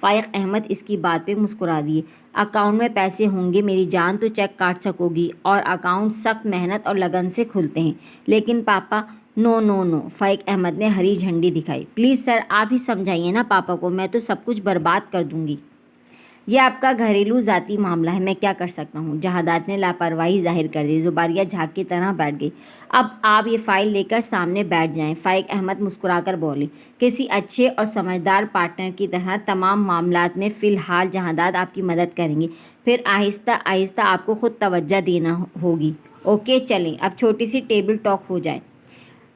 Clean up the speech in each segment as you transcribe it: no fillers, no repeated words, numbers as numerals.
فائق احمد اس کی بات پہ مسکرا دیے۔ اکاؤنٹ میں پیسے ہوں گے میری جان تو چیک کاٹ سکو گی، اور اکاؤنٹ سخت محنت اور لگن سے کھلتے ہیں۔ لیکن پاپا نو نو نو، فائق احمد نے ہری جھنڈی دکھائی۔ پلیز سر آپ ہی سمجھائیے نا پاپا کو، میں تو سب کچھ برباد کر دوں گی۔ یہ آپ کا گھریلو ذاتی معاملہ ہے، میں کیا کر سکتا ہوں؟ جہادات نے لاپرواہی ظاہر کر دی۔ زباریہ جھاگ کی طرح بیٹھ گئی۔ اب آپ یہ فائل لے کر سامنے بیٹھ جائیں، فائق احمد مسکرا کر بولے۔ کسی اچھے اور سمجھدار پارٹنر کی طرح تمام معاملات میں فی الحال جہادات آپ کی مدد کریں گے، پھر آہستہ آہستہ آپ کو خود توجہ دینا ہوگی۔ اوکے چلیں اب چھوٹی سی ٹیبل ٹاک ہو جائے۔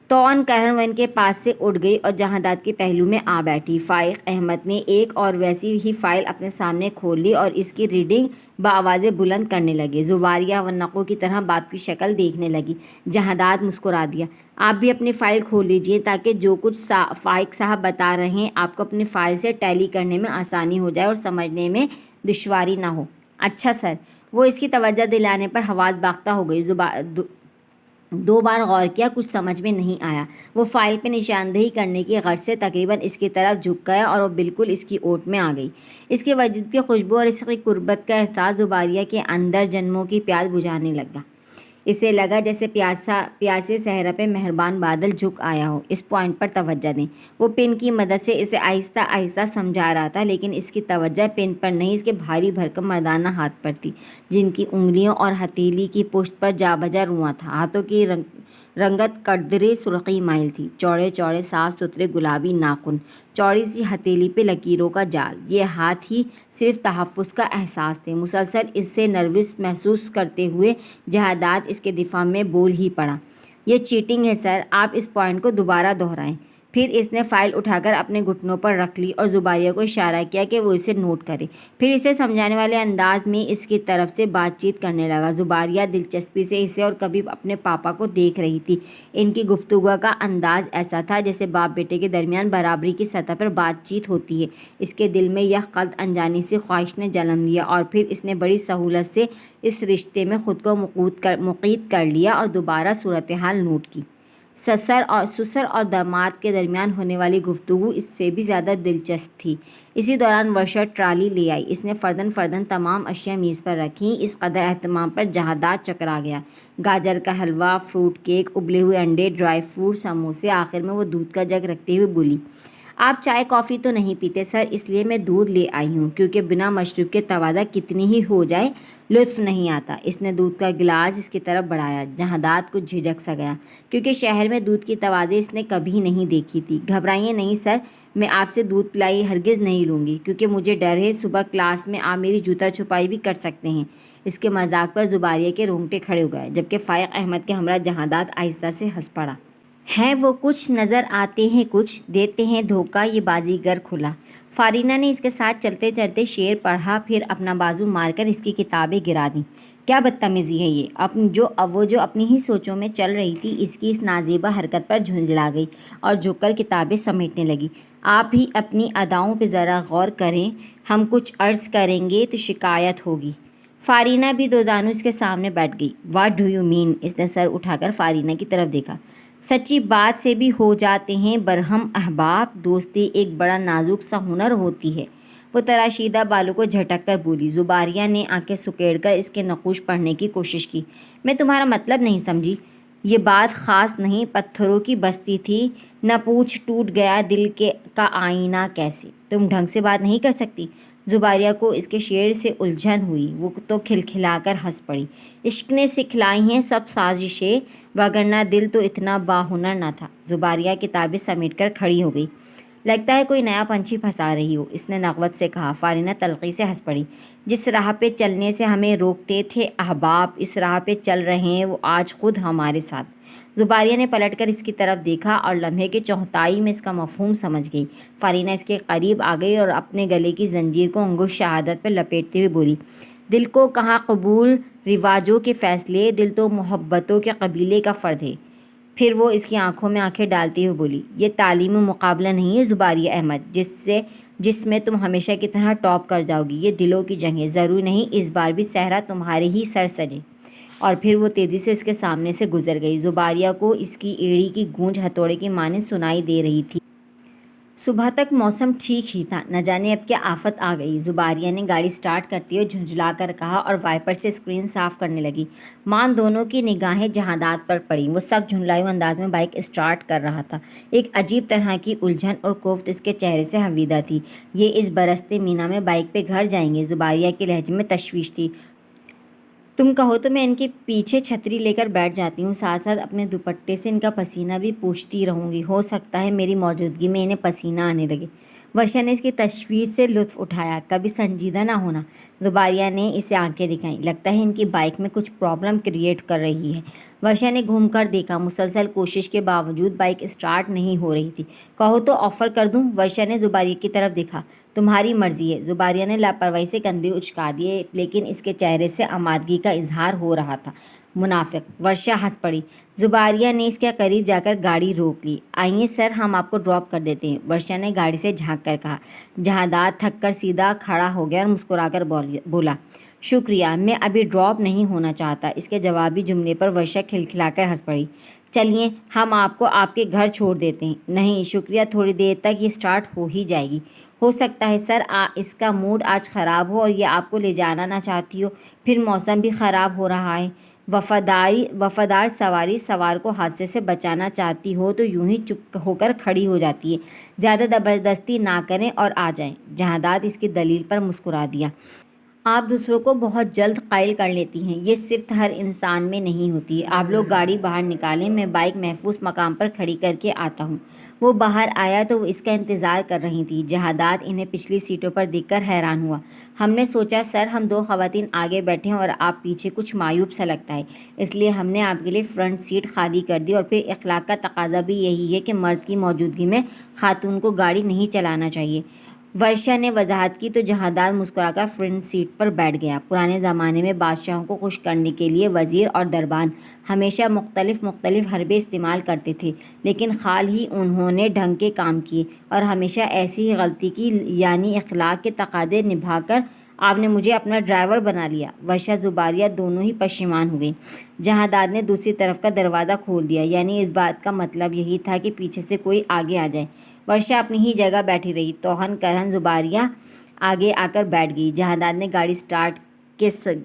توان کرن وہ ان کے پاس سے اٹھ گئی اور جہادات کے پہلو میں آ بیٹھی۔ فائق احمد نے ایک اور ویسی ہی فائل اپنے سامنے کھول لی اور اس کی ریڈنگ بآواز بلند کرنے لگے۔ زباریہ ونقوں کی طرح باپ کی شکل دیکھنے لگی۔ جہادات مسکرا دیا۔ آپ بھی اپنی فائل کھول لیجئے تاکہ جو کچھ فائق صاحب بتا رہے ہیں آپ کو اپنی فائل سے ٹیلی کرنے میں آسانی ہو جائے اور سمجھنے میں دشواری نہ ہو۔ اچھا سر۔ وہ اس کی توجہ دلانے پر حواس باختہ ہو گئی۔ دو بار غور کیا، کچھ سمجھ میں نہیں آیا۔ وہ فائل پہ نشاندہی کرنے کی غرض سے تقریباً اس کی طرف جھک گیا اور وہ بالکل اس کی اوٹ میں آ گئی۔ اس کے وجود کی خوشبو اور اس کی قربت کا احساس زباریہ کے اندر جنموں کی پیاس بجھانے لگا۔ اسے لگا جیسے پیاسے صحرا پہ مہربان بادل جھک آیا ہو۔ اس پوائنٹ پر توجہ دیں۔ وہ پن کی مدد سے اسے آہستہ آہستہ سمجھا رہا تھا، لیکن اس کی توجہ پن پر نہیں، اس کے بھاری بھرکم مردانہ ہاتھ پر تھی، جن کی انگلیوں اور ہتھیلی کی پشت پر جا بجا رواں تھا۔ ہاتھوں کی رنگت قدرے سرخی مائل تھی، چوڑے چوڑے صاف ستھرے گلابی ناخن، چوڑی سی ہتھیلی پہ لکیروں کا جال۔ یہ ہاتھ ہی صرف تحفظ کا احساس تھے۔ مسلسل اس سے نروس محسوس کرتے ہوئے جہادات اس کے دفاع میں بول ہی پڑا۔ یہ چیٹنگ ہے سر، آپ اس پوائنٹ کو دوبارہ دہرائیں۔ پھر اس نے فائل اٹھا کر اپنے گھٹنوں پر رکھ لی اور زباریہ کو اشارہ کیا کہ وہ اسے نوٹ کرے، پھر اسے سمجھانے والے انداز میں اس کی طرف سے بات چیت کرنے لگا۔ زباریہ دلچسپی سے اسے اور کبھی اپنے پاپا کو دیکھ رہی تھی۔ ان کی گفتگو کا انداز ایسا تھا جیسے باپ بیٹے کے درمیان برابری کی سطح پر بات چیت ہوتی ہے۔ اس کے دل میں یہ قلت انجانی سی خواہش نے جنم لیا اور پھر اس نے بڑی سہولت سے اس رشتے میں خود کو مقید کر لیا اور دوبارہ صورتحال نوٹ کی۔ سسر اور داماد کے درمیان ہونے والی گفتگو اس سے بھی زیادہ دلچسپ تھی۔ اسی دوران ورشا ٹرالی لے آئی۔ اس نے فرداً تمام اشیاء میز پر رکھیں۔ اس قدر اہتمام پر جہادات چکرا گیا۔ گاجر کا حلوہ، فروٹ کیک، ابلے ہوئے انڈے، ڈرائی فروٹ، سموسے، آخر میں وہ دودھ کا جگ رکھتے ہوئے بولی، آپ چائے کافی تو نہیں پیتے سر، اس لیے میں دودھ لے آئی ہوں، کیونکہ بنا مشروب کے تواضع کتنی ہی ہو جائے لطف نہیں آتا۔ اس نے دودھ کا گلاس اس کی طرف بڑھایا۔ جہادات کچھ جھجک سا گیا، کیونکہ شہر میں دودھ کی تواضع اس نے کبھی نہیں دیکھی تھی۔ گھبرائیے نہیں سر، میں آپ سے دودھ پلائی ہرگز نہیں لوں گی، کیونکہ مجھے ڈر ہے صبح کلاس میں آپ میری جوتا چھپائی بھی کر سکتے ہیں۔ اس کے مذاق پر زباریہ کے رونگٹے کھڑے ہو گئے، جبکہ فائق احمد کے ہمراہ جہادات آہستہ سے ہنس پڑا۔ ہیں وہ کچھ نظر آتے ہیں، کچھ دیتے ہیں دھوکہ، یہ بازیگر کھلا۔ فارینہ نے اس کے ساتھ چلتے چلتے شعر پڑھا، پھر اپنا بازو مار کر اس کی کتابیں گرا دیں۔ کیا بدتمیزی ہے یہ! وہ جو اپنی ہی سوچوں میں چل رہی تھی، اس کی اس نازیبا حرکت پر جھنجھلا گئی اور جھک کر کتابیں سمیٹنے لگی۔ آپ بھی اپنی اداؤں پہ ذرا غور کریں، ہم کچھ عرض کریں گے تو شکایت ہوگی۔ فارینہ بھی دو زانو اس کے سامنے بیٹھ گئی۔ What do you mean? اس نے سر اٹھا کر فارینہ کی طرف دیکھا۔ سچی بات سے بھی ہو جاتے ہیں برہم احباب، دوستی ایک بڑا نازک سا ہنر ہوتی ہے۔ وہ تراشیدہ بالوں کو جھٹک کر بولی۔ زباریہ نے آنکھیں سکیڑ کر اس کے نقوش پڑھنے کی کوشش کی۔ میں تمہارا مطلب نہیں سمجھی۔ یہ بات خاص نہیں، پتھروں کی بستی تھی، نہ پوچھ ٹوٹ گیا دل کا آئینہ کیسے؟ تم ڈھنگ سے بات نہیں کر سکتی؟ زباریہ کو اس کے شعر سے الجھن ہوئی۔ وہ تو کھلکھلا کر ہنس پڑی۔ عشق نے سکھلائی ہیں سب سازشیں، وگرنہ دل تو اتنا باہنر نہ تھا۔ زباریہ کتابیں سمیٹ کر کھڑی ہو گئی۔ لگتا ہے کوئی نیا پنچھی پھنسا رہی ہو، اس نے نغوت سے کہا۔ فارینہ تلخی سے ہنس پڑی۔ جس راہ پہ چلنے سے ہمیں روکتے تھے احباب، اس راہ پہ چل رہے ہیں وہ آج خود ہمارے ساتھ۔ زباریہ نے پلٹ کر اس کی طرف دیکھا اور لمحے کے چوتھائی میں اس کا مفہوم سمجھ گئی۔ فارینہ اس کے قریب آ گئی اور اپنے گلے کی زنجیر کو انگشت شہادت پہ لپیٹتے ہوئے بولی، دل کو کہاں قبول رواجوں کے فیصلے، دل تو محبتوں کے قبیلے کا فرد ہے۔ پھر وہ اس کی آنکھوں میں آنکھیں ڈالتے ہوئے بولی، یہ تعلیمی مقابلہ نہیں ہے زباریہ احمد جس میں تم ہمیشہ کی طرح ٹاپ کر جاؤ گی، یہ دلوں کی جنگ ہے۔ ضروری نہیں اس بار بھی صحرا تمہارے ہی سر سجے۔ اور پھر وہ تیزی سے اس کے سامنے سے گزر گئی۔ زباریہ کو اس کی ایڑی کی گونج ہتھوڑے کی مانند سنائی دے رہی تھی۔ صبح تک موسم ٹھیک ہی تھا، نہ جانے اب کیا آفت آ گئی۔ زباریہ نے گاڑی سٹارٹ کرتے ہوئے جھنجھلا کر کہا اور وائپر سے اسکرین صاف کرنے لگی۔ مان دونوں کی نگاہیں جہادات پر پڑیں۔ وہ سخت جھنجھلائی انداز میں بائک اسٹارٹ کر رہا تھا۔ ایک عجیب طرح کی الجھن اور کوفت اس کے چہرے سے حویدہ تھی۔ یہ اس برستے مینا میں بائک پہ گھر جائیں گے؟ زباریہ کے لہجے میں تشویش تھی۔ تم کہو تو میں ان کے پیچھے چھتری لے کر بیٹھ جاتی ہوں، ساتھ ساتھ اپنے دوپٹے سے ان کا پسینہ بھی پوچھتی رہوں گی، ہو سکتا ہے میری موجودگی میں انہیں پسینہ آنے لگے۔ ورشا نے اس کی تشویش سے لطف اٹھایا۔ کبھی سنجیدہ نہ ہونا۔ زباریہ نے اسے آنکھیں دکھائیں۔ لگتا ہے ان کی بائک میں کچھ پرابلم کریٹ کر رہی ہے۔ ورشا نے گھوم کر دیکھا۔ مسلسل کوشش کے باوجود بائک اسٹارٹ نہیں ہو رہی تھی۔ کہو تو آفر کر دوں؟ ورشا نے زباریہ کی طرف دیکھا۔ تمہاری مرضی ہے۔ زباریہ نے لاپرواہی سے کندھے اچکا دیے، لیکن اس کے چہرے سے آمادگی کا اظہار ہو رہا تھا۔ منافق! ورشا ہنس پڑی۔ زباریہ نے اس کے قریب جا کر گاڑی روک لی۔ آئیے سر، ہم آپ کو ڈراپ کر دیتے ہیں، ورشا نے گاڑی سے جھانک کر کہا۔ جہادات تھک کر سیدھا کھڑا ہو گیا اور مسکرا کر بولا، شکریہ، میں ابھی ڈراپ نہیں ہونا چاہتا۔ اس کے جوابی جملے پر ورشا کھلکھلا کر ہنس پڑی۔ چلیے، ہم آپ کو آپ کے گھر چھوڑ دیتے ہیں۔ نہیں شکریہ، تھوڑی دیر تک یہ سٹارٹ ہو ہی جائے گی۔ ہو سکتا ہے سر اس کا موڈ آج خراب ہو اور یہ آپ کو لے جانا نہ چاہتی ہو، پھر موسم بھی خراب ہو رہا ہے۔ وفادار سواری سوار کو حادثے سے بچانا چاہتی ہو تو یوں ہی چپ ہو کر کھڑی ہو جاتی ہے۔ زیادہ زبردستی نہ کریں اور آ جائیں۔ جہادات اس کی دلیل پر مسکرا دیا۔ آپ دوسروں کو بہت جلد قائل کر لیتی ہیں، یہ صرف ہر انسان میں نہیں ہوتی۔ آپ لوگ گاڑی باہر نکالیں، میں بائک محفوظ مقام پر کھڑی کر کے آتا ہوں۔ وہ باہر آیا تو وہ اس کا انتظار کر رہی تھی۔ جہادات انہیں پچھلی سیٹوں پر دیکھ کر حیران ہوا۔ ہم نے سوچا سر ہم دو خواتین آگے بیٹھے ہیں اور آپ پیچھے، کچھ معیوب سا لگتا ہے، اس لیے ہم نے آپ کے لیے فرنٹ سیٹ خالی کر دی، اور پھر اخلاق کا تقاضا بھی یہی ہے کہ مرد کی موجودگی میں خاتون کو گاڑی نہیں چلانا چاہیے۔ ورشا نے وضاحت کی تو جہادات مسکرا کر فرنٹ سیٹ پر بیٹھ گیا۔ پرانے زمانے میں بادشاہوں کو خوش کرنے کے لیے وزیر اور دربان ہمیشہ مختلف حربے استعمال کرتے تھے، لیکن حال ہی انہوں نے ڈھنگ کے کام کیے اور ہمیشہ ایسی ہی غلطی کی، یعنی اخلاق کے تقاضے نبھا کر آپ نے مجھے اپنا ڈرائیور بنا لیا۔ ورشا زباریہ دونوں ہی پشیمان ہو گئیں۔ جہادات نے دوسری طرف کا دروازہ کھول دیا، یعنی اس بات کا مطلب یہی تھا کہ پیچھے سے کوئی آگے آ جائے۔ ورشا اپنی ہی جگہ بیٹھی رہی۔ توہن کرہن زباریہ آگے آ کر بیٹھ گئی۔ جہادات نے گاڑی سٹارٹ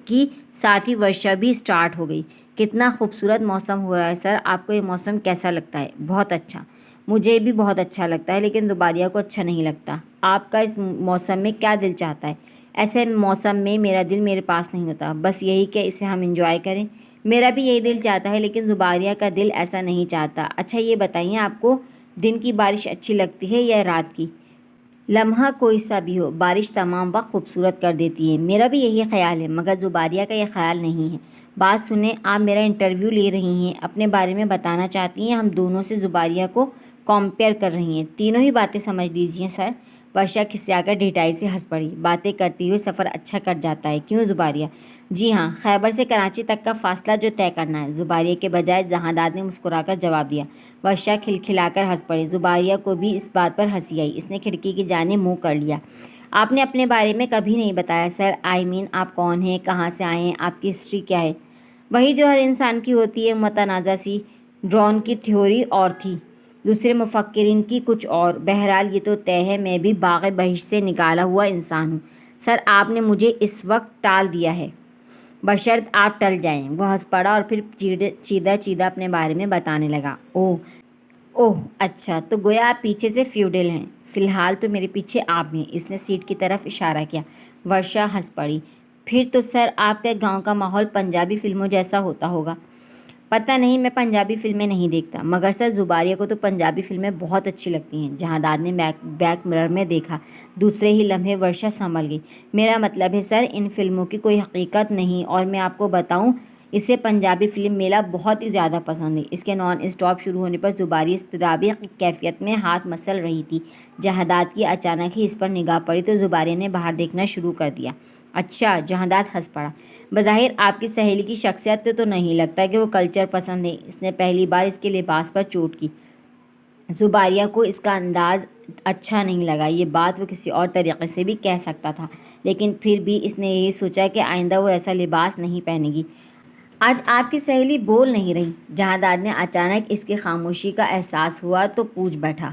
کی، ساتھ ہی ورشا بھی سٹارٹ ہو گئی۔ کتنا خوبصورت موسم ہو رہا ہے سر، آپ کو یہ موسم کیسا لگتا ہے؟ بہت اچھا، مجھے بھی بہت اچھا لگتا ہے، لیکن زباریہ کو اچھا نہیں لگتا۔ آپ کا اس موسم میں کیا دل چاہتا ہے؟ ایسے موسم میں میرا دل میرے پاس نہیں ہوتا، بس یہی کہ اسے ہم انجوائے کریں۔ میرا بھی یہی دل چاہتا ہے، لیکن زباریہ کا دل ایسا نہیں چاہتا۔ اچھا یہ بتائیے، آپ کو دن کی بارش اچھی لگتی ہے یا رات کی؟ لمحہ کوئی سا بھی ہو، بارش تمام وقت خوبصورت کر دیتی ہے۔ میرا بھی یہی خیال ہے، مگر زباریہ کا یہ خیال نہیں ہے۔ بات سنیں، آپ میرا انٹرویو لے رہی ہیں، اپنے بارے میں بتانا چاہتی ہیں؟ ہم دونوں سے زباریہ کو کمپیئر کر رہی ہیں۔ تینوں ہی باتیں سمجھ لیجیے سر۔ ورشا کھسیا کر ڈھٹائی سے ہنس پڑی۔ باتیں کرتے ہوئے سفر اچھا کٹ جاتا ہے، کیوں زباریہ؟ جی ہاں، خیبر سے کراچی تک کا فاصلہ جو طے کرنا ہے، زباریہ کے بجائے جہادات نے مسکرا کر جواب دیا۔ ورشا کھلکھلا کر ہنس پڑی۔ زباریہ کو بھی اس بات پر ہنسی آئی۔ اس نے کھڑکی کی جانب منہ کر لیا۔ آپ نے اپنے بارے میں کبھی نہیں بتایا سر، آپ کون ہیں، کہاں سے آئے ہیں، آپ کی ہسٹری کیا ہے؟ وہی جو ہر انسان کی ہوتی ہے، متنازع سی۔ ڈارون کی تھیوری اور تھی، دوسرے مفکرین کی کچھ اور۔ بہرحال یہ تو طے ہے، میں بھی باغ بہشت سے نکالا ہوا انسان ہوں۔ سر آپ نے مجھے اس وقت ٹال دیا ہے، بشرط آپ ٹل جائیں۔ وہ ہنس پڑا اور پھر چیدہ اپنے بارے میں بتانے لگا۔ اوہ اچھا، تو گویا آپ پیچھے سے فیوڈل ہیں۔ فی الحال تو میرے پیچھے آپ ہیں۔ اس نے سیٹ کی طرف اشارہ کیا۔ ورشا ہنس پڑی۔ پھر تو سر آپ کے گاؤں کا ماحول پنجابی فلموں جیسا ہوتا ہوگا۔ پتہ نہیں، میں پنجابی فلمیں نہیں دیکھتا، مگر سر زباریہ کو تو پنجابی فلمیں بہت اچھی لگتی ہیں۔ جہادات نے بیک مرر میں دیکھا۔ دوسرے ہی لمحے ورشا سنبھل گئی۔ میرا مطلب ہے سر، ان فلموں کی کوئی حقیقت نہیں، اور میں آپ کو بتاؤں، اسے پنجابی فلم میلہ بہت ہی زیادہ پسند ہے۔ اس کے نان اسٹاپ شروع ہونے پر زباریہ اضطرابی کیفیت میں ہاتھ مسل رہی تھی۔ جہادات کی اچانک ہی اس پر نگاہ پڑی تو زباریہ نے باہر دیکھنا شروع کر دیا۔ اچھا، جہادات ہنس پڑا۔ بظاہر آپ کی سہیلی کی شخصیت سے تو نہیں لگتا کہ وہ کلچر پسند ہے۔ اس نے پہلی بار اس کے لباس پر چوٹ کی۔ زباریہ کو اس کا انداز اچھا نہیں لگا۔ یہ بات وہ کسی اور طریقے سے بھی کہہ سکتا تھا، لیکن پھر بھی اس نے یہی سوچا کہ آئندہ وہ ایسا لباس نہیں پہنے گی۔ آج آپ کی سہیلی بول نہیں رہی؟ جہادات نے اچانک اس کی خاموشی کا احساس ہوا تو پوچھ بیٹھا۔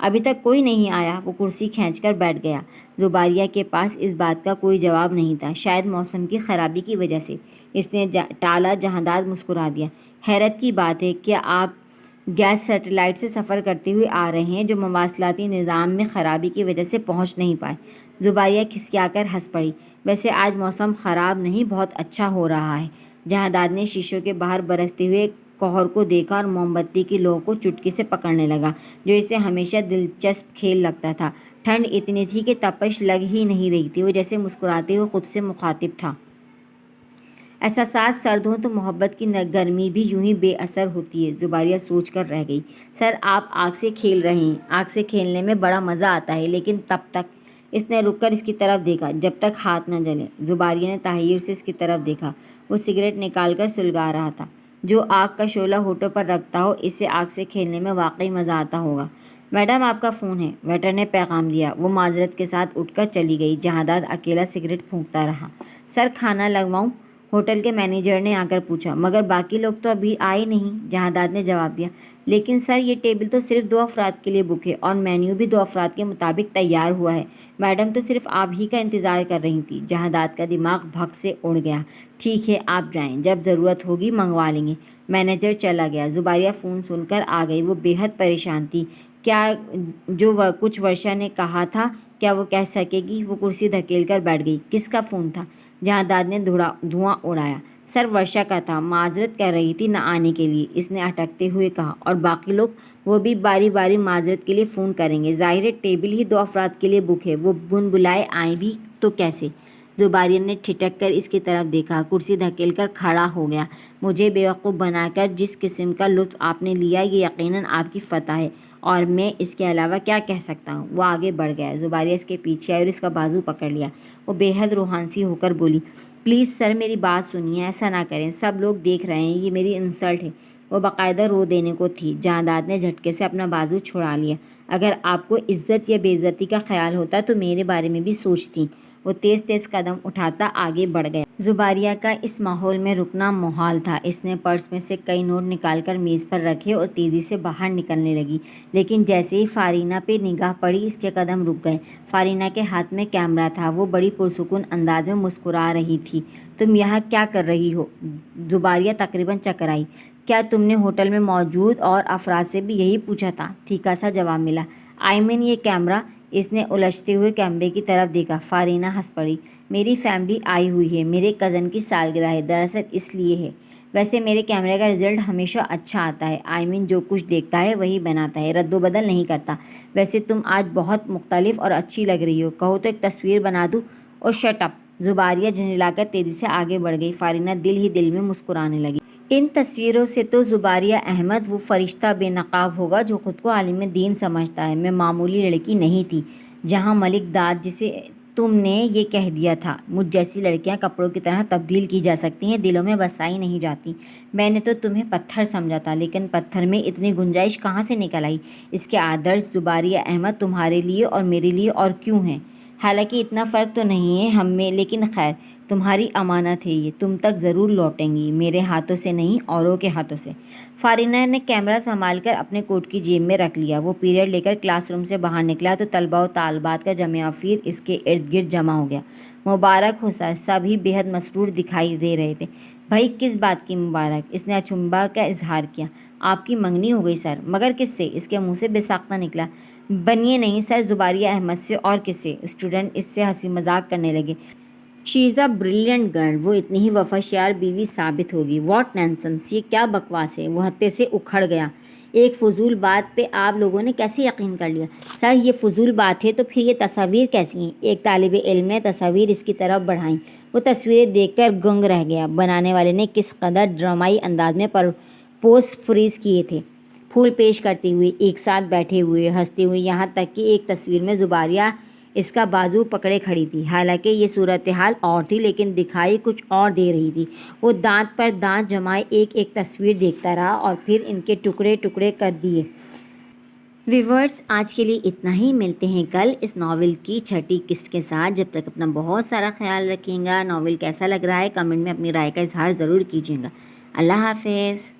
ابھی تک کوئی نہیں آیا۔ وہ کرسی کھینچ کر بیٹھ گیا۔ زباریہ کے پاس اس بات کا کوئی جواب نہیں تھا۔ شاید موسم کی خرابی کی وجہ سے اس نے ٹالا۔ جہانداد مسکرا دیا۔ حیرت کی بات ہے کہ آپ گیس سیٹلائٹ سے سفر کرتے ہوئے آ رہے ہیں جو مواصلاتی نظام میں خرابی کی وجہ سے پہنچ نہیں پائے۔ زباریہ کھسکیا کر ہنس پڑی۔ ویسے آج موسم خراب نہیں، بہت اچھا ہو رہا ہے۔ جہانداد نے شیشوں کے باہر برستے ہوئے کوہر کو دیکھا اور موم بتی کی لو کو چٹکی سے پکڑنے لگا جو اسے ہمیشہ دلچسپ کھیل لگتا تھا۔ ٹھنڈ اتنی تھی کہ تپش لگ ہی نہیں رہی تھی۔ وہ جیسے مسکراتے ہوئے خود سے مخاطب تھا۔ احساسات سرد ہوں تو محبت کی گرمی بھی یوں ہی بے اثر ہوتی ہے۔ زباریہ سوچ کر رہ گئی۔ سر آپ آگ سے کھیل رہے ہیں۔ آگ سے کھیلنے میں بڑا مزہ آتا ہے، لیکن تب تک۔ اس نے رک کر اس کی طرف دیکھا، جب تک ہاتھ نہ جلے۔ زباریہ نے تحیر سے اس کی طرف دیکھا۔ وہ سگریٹ نکال کر سلگا رہا تھا۔ جو آگ کا شعلہ ہونٹوں پر رکھتا ہو، اس سے آگ سے کھیلنے میں واقعی مزہ آتا ہوگا۔ میڈم آپ کا فون ہے، ویٹر نے پیغام دیا۔ وہ معذرت کے ساتھ اٹھ کر چلی گئی۔ جہانداد اکیلا سگریٹ پھونکتا رہا۔ سر کھانا لگواؤں؟ ہوٹل کے مینیجر نے آ کر پوچھا۔ مگر باقی لوگ تو ابھی آئے نہیں، جہانداد نے جواب دیا۔ لیکن سر یہ ٹیبل تو صرف 2 افراد کے لیے بک ہے اور مینیو بھی 2 افراد کے مطابق تیار ہوا ہے۔ میڈم تو صرف آپ ہی کا انتظار کر رہی تھی۔ جہانداد کا دماغ بھگ سے اڑ گیا۔ ٹھیک ہے آپ جائیں، جب ضرورت ہوگی منگوا لیں گے۔ مینیجر چلا گیا۔ زباریہ فون سن کر آ گئی۔ وہ بے حد پریشان تھی۔ کیا جو کچھ ورشا نے کہا تھا کیا وہ کہہ سکے گی؟ وہ کرسی دھکیل کر بیٹھ گئی۔ کس کا فون تھا؟ جہانداد نے دھواں اڑایا۔ سر ورشا کا تھا، معذرت کر رہی تھی نہ آنے کے لیے، اس نے اٹکتے ہوئے کہا۔ اور باقی لوگ؟ وہ بھی باری باری معذرت کے لیے فون کریں گے۔ ظاہر ہے ٹیبل ہی 2 افراد کے لیے بک ہے۔ وہ بن بلائے آئیں بھی تو کیسے؟ زباریہ نے ٹھٹک کر اس کی طرف دیکھا۔ کرسی دھکیل کر کھڑا ہو گیا۔ مجھے بیوقوف بنا کر جس قسم کا لطف آپ نے لیا یہ یقیناً آپ کی فتح ہے، اور میں اس کے علاوہ کیا کہہ سکتا ہوں؟ وہ آگے بڑھ گیا۔ زباریہ اس کے پیچھے آئی اور اس کا بازو پکڑ لیا۔ وہ بے حد روحانی سی ہو کر بولی، پلیز سر میری بات سنیے، ایسا نہ کریں، سب لوگ دیکھ رہے ہیں، یہ میری انسلٹ ہے۔ وہ باقاعدہ رو دینے کو تھی۔ جہانداد نے جھٹکے سے اپنا بازو چھڑا لیا۔ اگر آپ کو عزت یا بے عزتی کا خیال ہوتا تو میرے بارے میں بھی سوچتی۔ وہ تیز تیز قدم اٹھاتا آگے بڑھ گیا۔ زباریہ کا اس ماحول میں رکنا محال تھا۔ اس نے پرس میں سے کئی نوٹ نکال کر میز پر رکھے اور تیزی سے باہر نکلنے لگی، لیکن جیسے ہی فارینہ پہ نگاہ پڑی اس کے قدم رک گئے۔ فارینہ کے ہاتھ میں کیمرہ تھا۔ وہ بڑی پرسکون انداز میں مسکرا رہی تھی۔ تم یہاں کیا کر رہی ہو؟ زباریہ تقریباً چکرائی۔ کیا تم نے ہوٹل میں موجود اور افراد سے بھی یہی پوچھا تھا؟ پھیکا سا جواب ملا۔ یہ کیمرہ؟ اس نے الجھتے ہوئے کیمرے کی طرف دیکھا۔ فارینہ ہنس پڑی۔ میری فیملی آئی ہوئی ہے، میرے کزن کی سالگرہ ہے، دراصل اس لیے ہے۔ ویسے میرے کیمرے کا رزلٹ ہمیشہ اچھا آتا ہے۔ جو کچھ دیکھتا ہے وہی بناتا ہے، رد و بدل نہیں کرتا۔ ویسے تم آج بہت مختلف اور اچھی لگ رہی ہو، کہو تو ایک تصویر بنا دوں؟ اور شٹ اپ! زباریہ جھنجھلا کر تیزی سے آگے بڑھ گئی۔ فارینہ دل ہی دل میں مسکرانے لگی۔ ان تصویروں سے تو زباریہ احمد وہ فرشتہ بے نقاب ہوگا جو خود کو عالم دین سمجھتا ہے۔ میں معمولی لڑکی نہیں تھی۔ جہاں ملک داد جسے تم نے یہ کہہ دیا تھا، مجھ جیسی لڑکیاں کپڑوں کی طرح تبدیل کی جا سکتی ہیں، دلوں میں بسائی نہیں جاتی۔ میں نے تو تمہیں پتھر سمجھا تھا، لیکن پتھر میں اتنی گنجائش کہاں سے نکل آئی؟ اس کے آدرش زباریہ احمد تمہارے لیے اور میرے لیے اور کیوں ہیں؟ حالانکہ اتنا فرق تو نہیں ہے ہم میں، لیکن خیر، تمہاری امانت ہے یہ، تم تک ضرور لوٹیں گی، میرے ہاتھوں سے نہیں، اوروں کے ہاتھوں سے۔ فارینہ نے کیمرہ سنبھال کر اپنے کوٹ کی جیب میں رکھ لیا۔ وہ پیریڈ لے کر کلاس روم سے باہر نکلا تو طلباء و طالبات کا جمع افیر اس کے ارد گرد جمع ہو گیا۔ مبارک ہو سر! سبھی بے حد مسرور دکھائی دے رہے تھے۔ بھائی کس بات کی مبارک؟ اس نے اچنبھا کا اظہار کیا۔ آپ کی منگنی ہو گئی سر۔ مگر کس سے؟ اس کے منہ سے بے ساختہ نکلا۔ بنیے نہیں سر، زباریہ احمد سے، اور کس سے؟ اسٹوڈنٹ اس سے ہنسی مذاق کرنے لگے۔ شی از اے بریلینٹ گرل، وہ اتنی ہی وفاشیار بیوی ثابت ہوگی۔ What nonsense! یہ کیا بکواس ہے؟ وہ ہتے سے اکھڑ گیا۔ ایک فضول بات پہ آپ لوگوں نے کیسے یقین کر لیا؟ سر یہ فضول بات ہے تو پھر یہ تصاویر کیسی ہیں؟ ایک طالب علم نے تصاویر اس کی طرف بڑھائیں۔ وہ تصویریں دیکھ کر گنگ رہ گیا۔ بنانے والے نے کس قدر ڈرامائی انداز میں پوز فریز کیے تھے، پھول پیش کرتے ہوئے، ایک ساتھ بیٹھے ہوئے، ہنستے ہوئے، یہاں تک کہ ایک تصویر میں زباریہ اس کا بازو پکڑے کھڑی تھی۔ حالانکہ یہ صورتحال اور تھی، لیکن دکھائی کچھ اور دے رہی تھی۔ وہ دانت پر دانت جمائے ایک ایک تصویر دیکھتا رہا اور پھر ان کے ٹکڑے ٹکڑے کر دیے۔ ویورز، آج کے لیے اتنا ہی۔ ملتے ہیں کل اس ناول کی 6ٹھی قسط کے ساتھ۔ جب تک اپنا بہت سارا خیال رکھیں گا۔ ناول کیسا لگ رہا ہے کمنٹ میں اپنی رائے کا اظہار ضرور کیجیے گا۔ اللہ حافظ۔